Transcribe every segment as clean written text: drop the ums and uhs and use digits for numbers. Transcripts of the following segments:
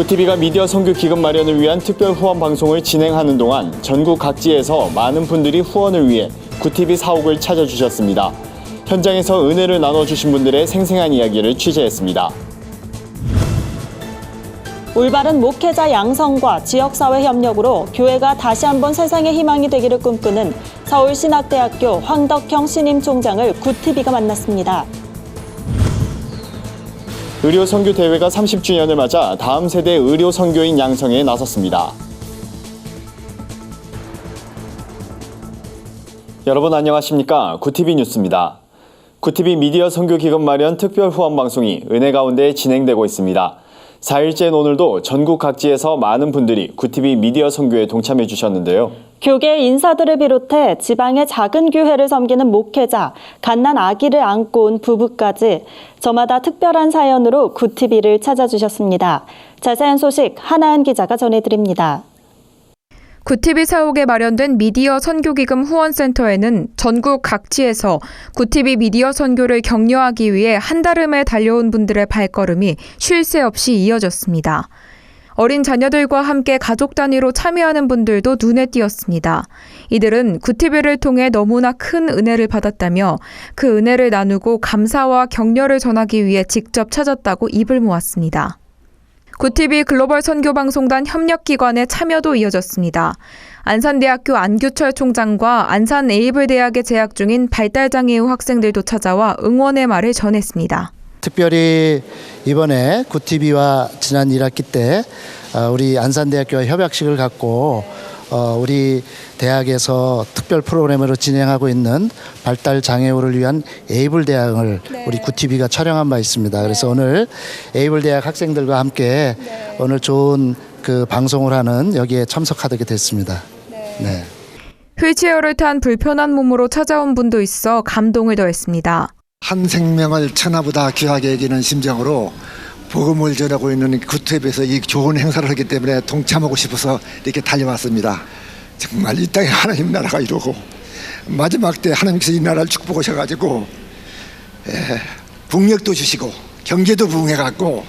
굿TV가 미디어 선교 기금 마련을 위한 특별 후원 방송을 진행하는 동안 전국 각지에서 많은 분들이 후원을 위해 굿TV 사옥을 찾아주셨습니다. 현장에서 은혜를 나눠주신 분들의 생생한 이야기를 취재했습니다. 올바른 목회자 양성과 지역사회 협력으로 교회가 다시 한번 세상의 희망이 되기를 꿈꾸는 서울신학대학교 황덕형 신임총장을 굿TV가 만났습니다. 의료선교대회가 30주년을 맞아 다음 세대 의료선교인 양성에 나섰습니다. 여러분 안녕하십니까? 굿TV 뉴스입니다. 굿TV 미디어 선교기금 마련 특별 후원 방송이 은혜 가운데 진행되고 있습니다. 4일째인 오늘도 전국 각지에서 많은 분들이 굿TV 미디어 선교에 동참해 주셨는데요. 교계 인사들을 비롯해 지방의 작은 교회를 섬기는 목회자, 갓난 아기를 안고 온 부부까지 저마다 특별한 사연으로 굿TV를 찾아주셨습니다. 자세한 소식 하나은 기자가 전해드립니다. 굿TV 사옥에 마련된 미디어 선교기금 후원센터에는 전국 각지에서 굿TV 미디어 선교를 격려하기 위해 한달음에 달려온 분들의 발걸음이 쉴 새 없이 이어졌습니다. 어린 자녀들과 함께 가족 단위로 참여하는 분들도 눈에 띄었습니다. 이들은 굿TV를 통해 너무나 큰 은혜를 받았다며 그 은혜를 나누고 감사와 격려를 전하기 위해 직접 찾았다고 입을 모았습니다. 굿TV 글로벌 선교방송단 협력기관의 참여도 이어졌습니다. 안산대학교 안규철 총장과 안산 에이블대학에 재학 중인 발달장애 후 학생들도 찾아와 응원의 말을 전했습니다. 특별히 이번에 굿TV와 지난 1학기 때 우리 안산대학교와 협약식을 갖고 우리 대학에서 특별 프로그램으로 진행하고 있는 발달 장애우를 위한 에이블 대학을 우리 굿TV가 촬영한 바 있습니다. 그래서 오늘 에이블 대학 학생들과 함께 오늘 좋은 그 방송을 하는 여기에 참석하게 됐습니다. 네. 휠체어를 탄 불편한 몸으로 찾아온 분도 있어 감동을 더했습니다. 한 생명을 천하보다 귀하게 여기는 심정으로 복음을 전하고 있는 굿TV에서 이 좋은 행사를 하기 때문에 동참하고 싶어서 이렇게 달려왔습니다. 정말 이 땅에 하나님 나라가 이루고 마지막 때 하나님께서 이 나라를 축복하셔가지고 북녘도 주시고 경제도 부흥해갖고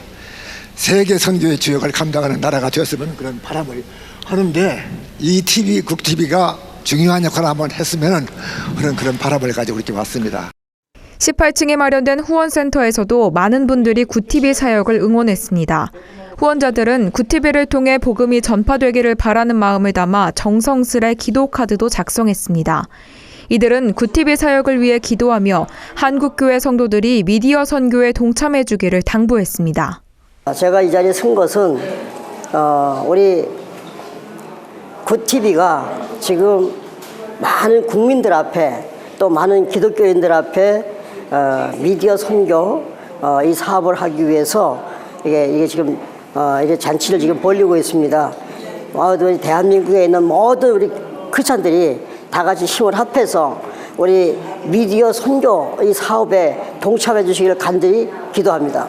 세계 선교의 주역을 감당하는 나라가 되었으면 그런 바람을 하는데 이 TV, 굿TV가 중요한 역할을 한번 했으면 그런 바람을 가지고 이렇게 왔습니다. 18층에 마련된 후원센터에서도 많은 분들이 굿TV 사역을 응원했습니다. 후원자들은 굿TV를 통해 복음이 전파되기를 바라는 마음을 담아 정성스레 기도 카드도 작성했습니다. 이들은 굿TV 사역을 위해 기도하며 한국교회 성도들이 미디어 선교에 동참해 주기를 당부했습니다. 제가 이 자리에 선 것은 우리 굿TV가 지금 많은 국민들 앞에 또 많은 기독교인들 앞에 미디어 선교 이 사업을 하기 위해서 이게 지금 이게 잔치를 지금 벌이고 있습니다. 대한민국에 있는 모든 우리 크리스찬들이 다 같이 힘을 합해서 우리 미디어 선교 이 사업에 동참해 주시기를 간절히 기도합니다.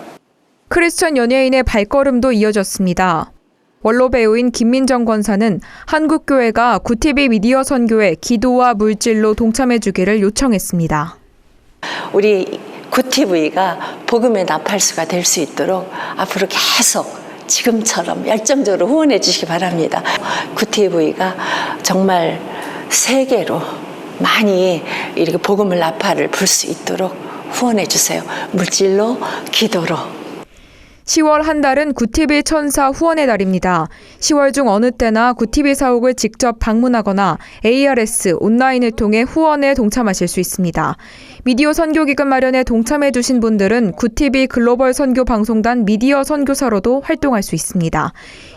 크리스천 연예인의 발걸음도 이어졌습니다. 원로 배우인 김민정 권사는 한국교회가 굿TV 미디어 선교에 기도와 물질로 동참해 주기를 요청했습니다. 우리 굿TV가 복음의 나팔수가 될 수 있도록 앞으로 계속 지금처럼 열정적으로 후원해 주시기 바랍니다. 굿TV가 정말 세계로 많이 이렇게 복음의 나팔을 불 수 있도록 후원해 주세요. 물질로, 기도로. 10월 한 달은 굿TV 천사 후원의 달입니다. 10월 중 어느 때나 굿TV 사옥을 직접 방문하거나 ARS 온라인을 통해 후원에 동참하실 수 있습니다. 미디어 선교기금 마련에 동참해 주신 분들은 굿TV 글로벌 선교 방송단 미디어 선교사로도 활동할 수 있습니다.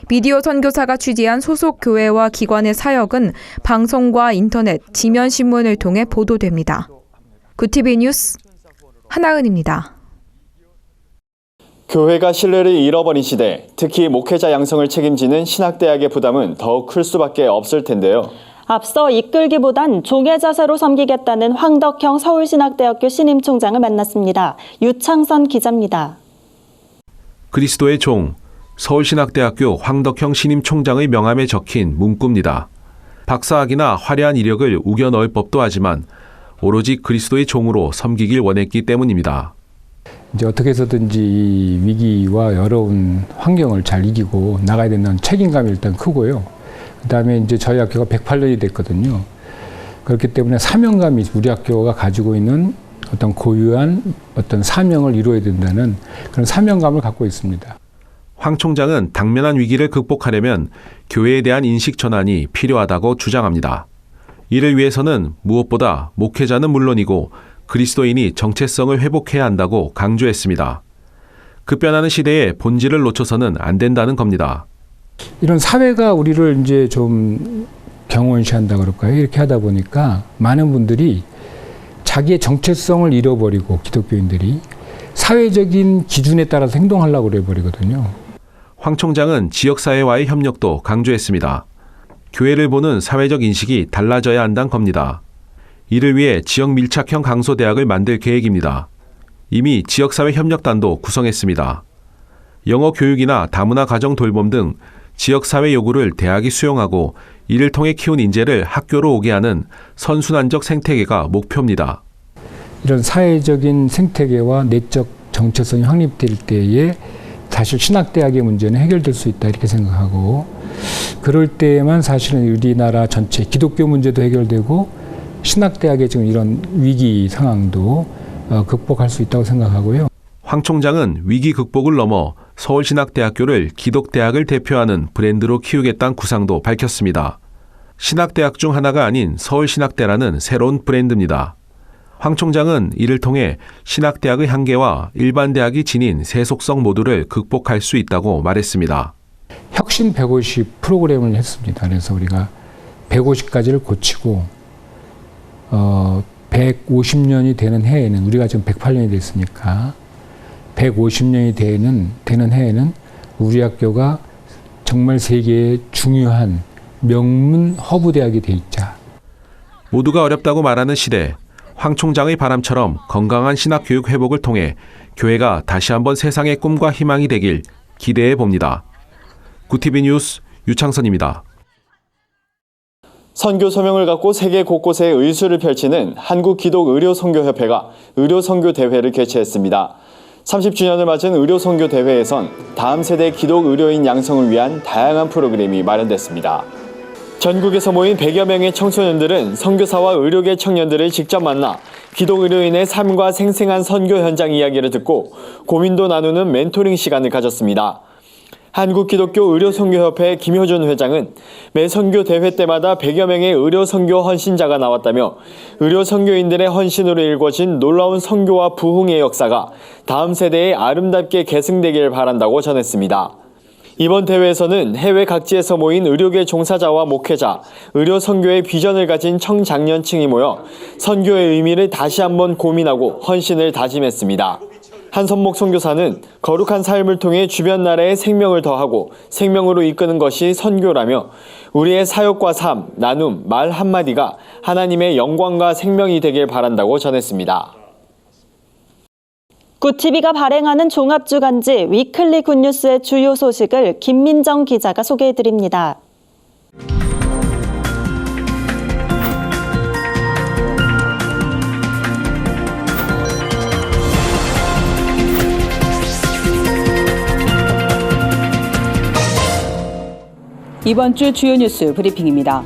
미디어 선교사가 취재한 소속 교회와 기관의 사역은 방송과 인터넷, 지면 신문을 통해 보도됩니다. 굿TV 뉴스 하나은입니다. 교회가 신뢰를 잃어버린 시대, 특히 목회자 양성을 책임지는 신학대학의 부담은 더욱 클 수밖에 없을 텐데요. 앞서 이끌기보단 종의 자세로 섬기겠다는 황덕형 서울신학대학교 신임총장을 만났습니다. 유창선 기자입니다. 그리스도의 종, 서울신학대학교 황덕형 신임총장의 명함에 적힌 문구입니다. 박사학위나 화려한 이력을 우겨 넣을 법도 하지만 오로지 그리스도의 종으로 섬기길 원했기 때문입니다. 이제 어떻게 해서든지 이 위기와 어려운 환경을 잘 이기고 나가야 된다는 책임감이 일단 크고요. 그다음에 이제 저희 학교가 108년이 됐거든요. 그렇기 때문에 사명감이 우리 학교가 가지고 있는 어떤 고유한 어떤 사명을 이루어야 된다는 그런 사명감을 갖고 있습니다. 황 총장은 당면한 위기를 극복하려면 교회에 대한 인식 전환이 필요하다고 주장합니다. 이를 위해서는 무엇보다 목회자는 물론이고 그리스도인이 정체성을 회복해야 한다고 강조했습니다. 급변하는 시대에 본질을 놓쳐서는 안 된다는 겁니다. 이런 사회가 우리를 이제 좀 경원시한다 그럴까요? 이렇게 하다 보니까 많은 분들이 자기의 정체성을 잃어버리고 기독교인들이 사회적인 기준에 따라서 행동하려고 그래버리거든요. 황 총장은 지역사회와의 협력도 강조했습니다. 교회를 보는 사회적 인식이 달라져야 한다는 겁니다. 이를 위해 지역 밀착형 강소대학을 만들 계획입니다. 이미 지역사회 협력단도 구성했습니다. 영어 교육이나 다문화 가정 돌봄 등 지역사회 요구를 대학이 수용하고 이를 통해 키운 인재를 학교로 오게 하는 선순환적 생태계가 목표입니다. 이런 사회적인 생태계와 내적 정체성이 확립될 때에 사실 신학대학의 문제는 해결될 수 있다 이렇게 생각하고 그럴 때에만 사실은 우리나라 전체 기독교 문제도 해결되고 신학대학의 지금 이런 위기 상황도 극복할 수 있다고 생각하고요. 황 총장은 위기 극복을 넘어 서울신학대학교를 기독대학을 대표하는 브랜드로 키우겠다는 구상도 밝혔습니다. 신학대학 중 하나가 아닌 서울신학대라는 새로운 브랜드입니다. 황 총장은 이를 통해 신학대학의 한계와 일반 대학이 지닌 세속성 모두를 극복할 수 있다고 말했습니다. 혁신 150 프로그램을 했습니다. 그래서 우리가 150가지를 고치고 150년이 되는 해에는 우리가 지금 108년이 됐으니까 150년이 되는 해에는 우리 학교가 정말 세계의 중요한 명문 허브 대학이 돼 있자. 모두가 어렵다고 말하는 시대, 황 총장의 바람처럼 건강한 신학교육 회복을 통해 교회가 다시 한번 세상의 꿈과 희망이 되길 기대해 봅니다. 구티비 뉴스 유창선입니다. 선교 소명을 갖고 세계 곳곳에 의수를 펼치는 한국기독의료선교협회가 의료선교대회를 개최했습니다. 30주년을 맞은 의료선교대회에선 다음 세대 기독의료인 양성을 위한 다양한 프로그램이 마련됐습니다. 전국에서 모인 100여 명의 청소년들은 선교사와 의료계 청년들을 직접 만나 기독의료인의 삶과 생생한 선교 현장 이야기를 듣고 고민도 나누는 멘토링 시간을 가졌습니다. 한국기독교의료선교협회 김효준 회장은 매 선교 대회 때마다 100여 명의 의료선교 헌신자가 나왔다며 의료선교인들의 헌신으로 일궈진 놀라운 선교와 부흥의 역사가 다음 세대에 아름답게 계승되길 바란다고 전했습니다. 이번 대회에서는 해외 각지에서 모인 의료계 종사자와 목회자, 의료선교의 비전을 가진 청장년층이 모여 선교의 의미를 다시 한번 고민하고 헌신을 다짐했습니다. 한선목 선교사는 거룩한 삶을 통해 주변 나라에 생명을 더하고 생명으로 이끄는 것이 선교라며 우리의 사역과 삶, 나눔, 말 한마디가 하나님의 영광과 생명이 되길 바란다고 전했습니다. 굿TV가 발행하는 종합주간지 위클리 굿뉴스의 주요 소식을 김민정 기자가 소개해드립니다. 이번 주 주요 뉴스 브리핑입니다.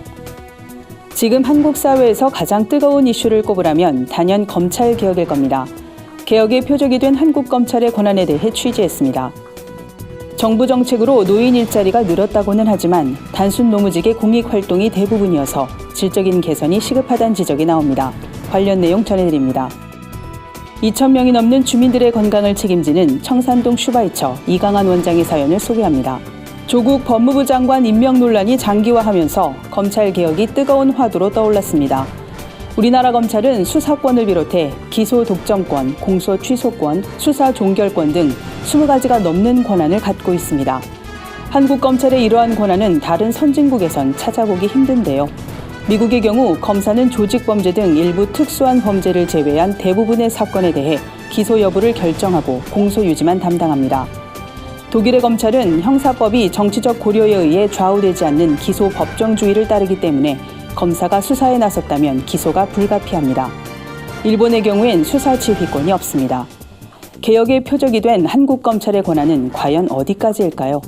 지금 한국 사회에서 가장 뜨거운 이슈를 꼽으라면 단연 검찰 개혁일 겁니다. 개혁의 표적이 된 한국 검찰의 권한에 대해 취재했습니다. 정부 정책으로 노인 일자리가 늘었다고는 하지만 단순 노무직의 공익 활동이 대부분이어서 질적인 개선이 시급하다는 지적이 나옵니다. 관련 내용 전해드립니다. 2,000명이 넘는 주민들의 건강을 책임지는 청산동 슈바이처 이강한 원장의 사연을 소개합니다. 조국 법무부 장관 임명 논란이 장기화하면서 검찰 개혁이 뜨거운 화두로 떠올랐습니다. 우리나라 검찰은 수사권을 비롯해 기소 독점권, 공소 취소권, 수사 종결권 등 20가지가 넘는 권한을 갖고 있습니다. 한국 검찰의 이러한 권한은 다른 선진국에선 찾아보기 힘든데요. 미국의 경우 검사는 조직범죄 등 일부 특수한 범죄를 제외한 대부분의 사건에 대해 기소 여부를 결정하고 공소 유지만 담당합니다. 독일의 검찰은 형사법이 정치적 고려에 의해 좌우되지 않는 기소 법정주의를 따르기 때문에 검사가 수사에 나섰다면 기소가 불가피합니다. 일본의 경우엔 수사 지휘권이 없습니다. 개혁의 표적이 된 한국검찰의 권한은 과연 어디까지일까요?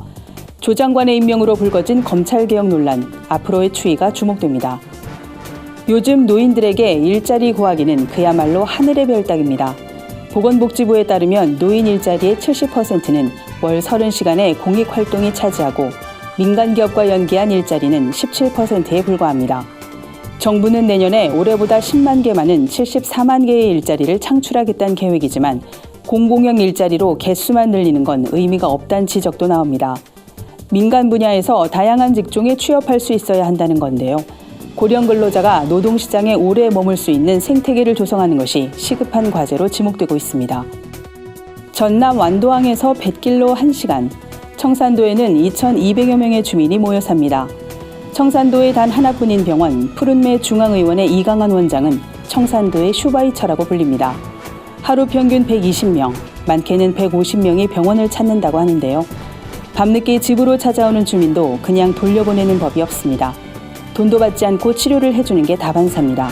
조 장관의 임명으로 불거진 검찰개혁 논란, 앞으로의 추이가 주목됩니다. 요즘 노인들에게 일자리 구하기는 그야말로 하늘의 별 따기입니다. 보건복지부에 따르면 노인 일자리의 70%는 월 30시간의 공익활동이 차지하고 민간기업과 연계한 일자리는 17%에 불과합니다. 정부는 내년에 올해보다 10만 개 많은 74만 개의 일자리를 창출하겠다는 계획이지만 공공형 일자리로 개수만 늘리는 건 의미가 없다는 지적도 나옵니다. 민간 분야에서 다양한 직종에 취업할 수 있어야 한다는 건데요. 고령 근로자가 노동시장에 오래 머물 수 있는 생태계를 조성하는 것이 시급한 과제로 지목되고 있습니다. 전남 완도항에서 뱃길로 1시간, 청산도에는 2,200여 명의 주민이 모여 삽니다. 청산도의 단 하나뿐인 병원 푸른매 중앙의원의 이강한 원장은 청산도의 슈바이처라고 불립니다. 하루 평균 120명, 많게는 150명이 병원을 찾는다고 하는데요. 밤늦게 집으로 찾아오는 주민도 그냥 돌려보내는 법이 없습니다. 돈도 받지 않고 치료를 해주는 게 다반사입니다.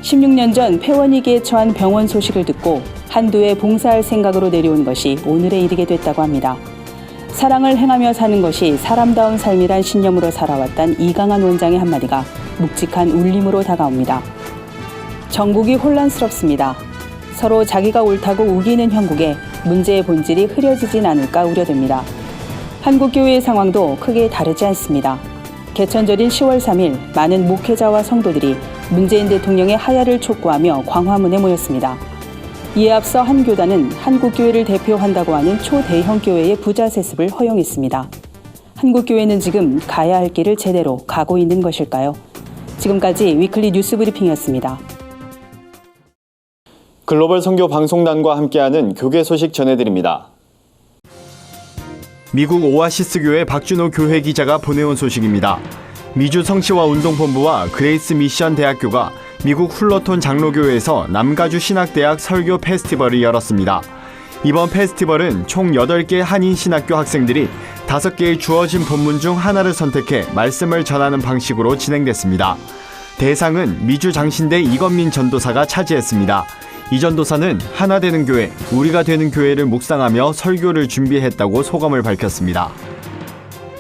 16년 전 폐원위기에 처한 병원 소식을 듣고 한두 해 봉사할 생각으로 내려온 것이 오늘에 이르게 됐다고 합니다. 사랑을 행하며 사는 것이 사람다운 삶이란 신념으로 살아왔던 이강한 원장의 한마디가 묵직한 울림으로 다가옵니다. 전국이 혼란스럽습니다. 서로 자기가 옳다고 우기는 형국에 문제의 본질이 흐려지진 않을까 우려됩니다. 한국교회의 상황도 크게 다르지 않습니다. 개천절인 10월 3일 많은 목회자와 성도들이 문재인 대통령의 하야를 촉구하며 광화문에 모였습니다. 이에 앞서 한 교단은 한국교회를 대표한다고 하는 초대형 교회의 부자 세습을 허용했습니다. 한국교회는 지금 가야 할 길을 제대로 가고 있는 것일까요? 지금까지 위클리 뉴스 브리핑이었습니다. 글로벌 선교 방송단과 함께하는 교계 소식 전해드립니다. 미국 오아시스 교회 박준호 교회 기자가 보내온 소식입니다. 미주 성시와 운동본부와 그레이스 미션 대학교가 미국 훌러톤 장로교회에서 남가주 신학대학 설교 페스티벌을 열었습니다. 이번 페스티벌은 총 8개 한인 신학교 학생들이 5개의 주어진 본문 중 하나를 선택해 말씀을 전하는 방식으로 진행됐습니다. 대상은 미주 장신대 이건민 전도사가 차지했습니다. 이 전도사는 하나 되는 교회, 우리가 되는 교회를 묵상하며 설교를 준비했다고 소감을 밝혔습니다.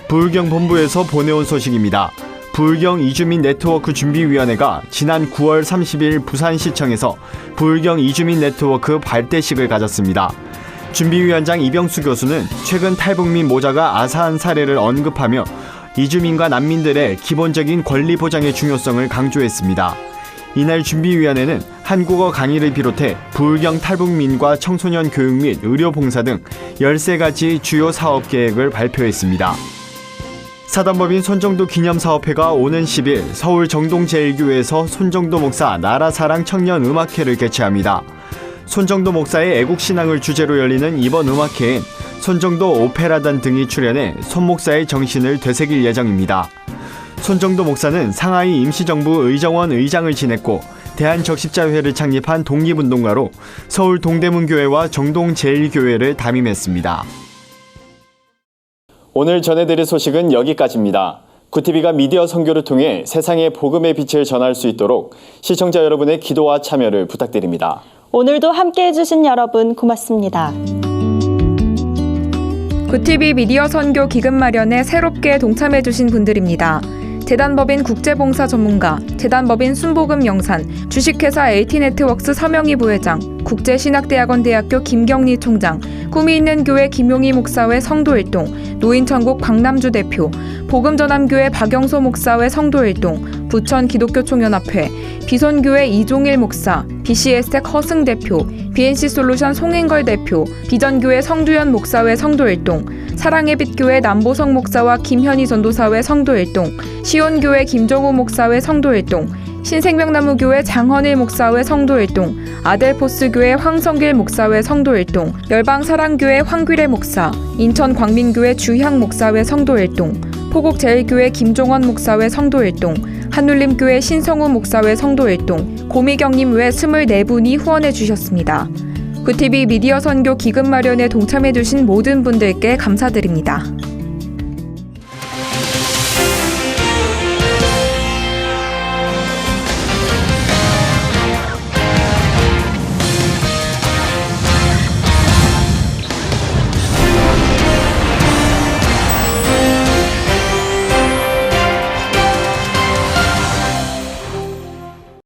부울경 본부에서 보내온 소식입니다. 부울경 이주민 네트워크 준비위원회가 지난 9월 30일 부산시청에서 부울경 이주민 네트워크 발대식을 가졌습니다. 준비위원장 이병수 교수는 최근 탈북민 모자가 아사한 사례를 언급하며 이주민과 난민들의 기본적인 권리 보장의 중요성을 강조했습니다. 이날 준비위원회는 한국어 강의를 비롯해 부울경 탈북민과 청소년 교육 및 의료 봉사 등 13가지 주요 사업 계획을 발표했습니다. 사단법인 손정도 기념사업회가 오는 10일 서울 정동제일교회에서 손정도 목사 나라사랑 청년 음악회를 개최합니다. 손정도 목사의 애국신앙을 주제로 열리는 이번 음악회엔 손정도 오페라단 등이 출연해 손 목사의 정신을 되새길 예정입니다. 손정도 목사는 상하이 임시정부 의정원 의장을 지냈고 대한적십자회를 창립한 독립운동가로 서울 동대문교회와 정동제일교회를 담임했습니다. 오늘 전해드릴 소식은 여기까지입니다. 구티비가 미디어 선교를 통해 세상에 복음의 빛을 전할 수 있도록 시청자 여러분의 기도와 참여를 부탁드립니다. 오늘도 함께해 주신 여러분 고맙습니다. 구티비 미디어 선교 기금 마련에 새롭게 동참해 주신 분들입니다. 재단법인 국제봉사 전문가, 재단법인 순복음 영산, 주식회사 LT네트웍스 서명희 부회장, 국제신학대학원 대학교 김경리 총장, 꿈이 있는 교회 김용희 목사회 성도일동, 노인천국 박남주 대표, 복음전함교회 박영소 목사회 성도일동, 부천 기독교총연합회, 비손교회 이종일 목사, BCS텍 허승 대표, BNC솔루션 송행걸 대표, 비전교회 성두현 목사회 성도일동, 사랑의 빛교회 남보성 목사와 김현희 전도사회 성도일동, 시온교회 김종우 목사회 성도일동, 신생명나무교회 장헌일 목사회 성도일동, 아델포스교회 황성길 목사회 성도일동, 열방사랑교회 황귀래 목사, 인천광민교회 주향 목사회 성도일동, 포곡제일교회 김종원 목사회 성도일동, 한울림교회 신성우 목사회 성도일동, 고미경님 외 24분이 후원해 주셨습니다. 구티비 미디어 선교 기금 마련에 동참해 주신 모든 분들께 감사드립니다.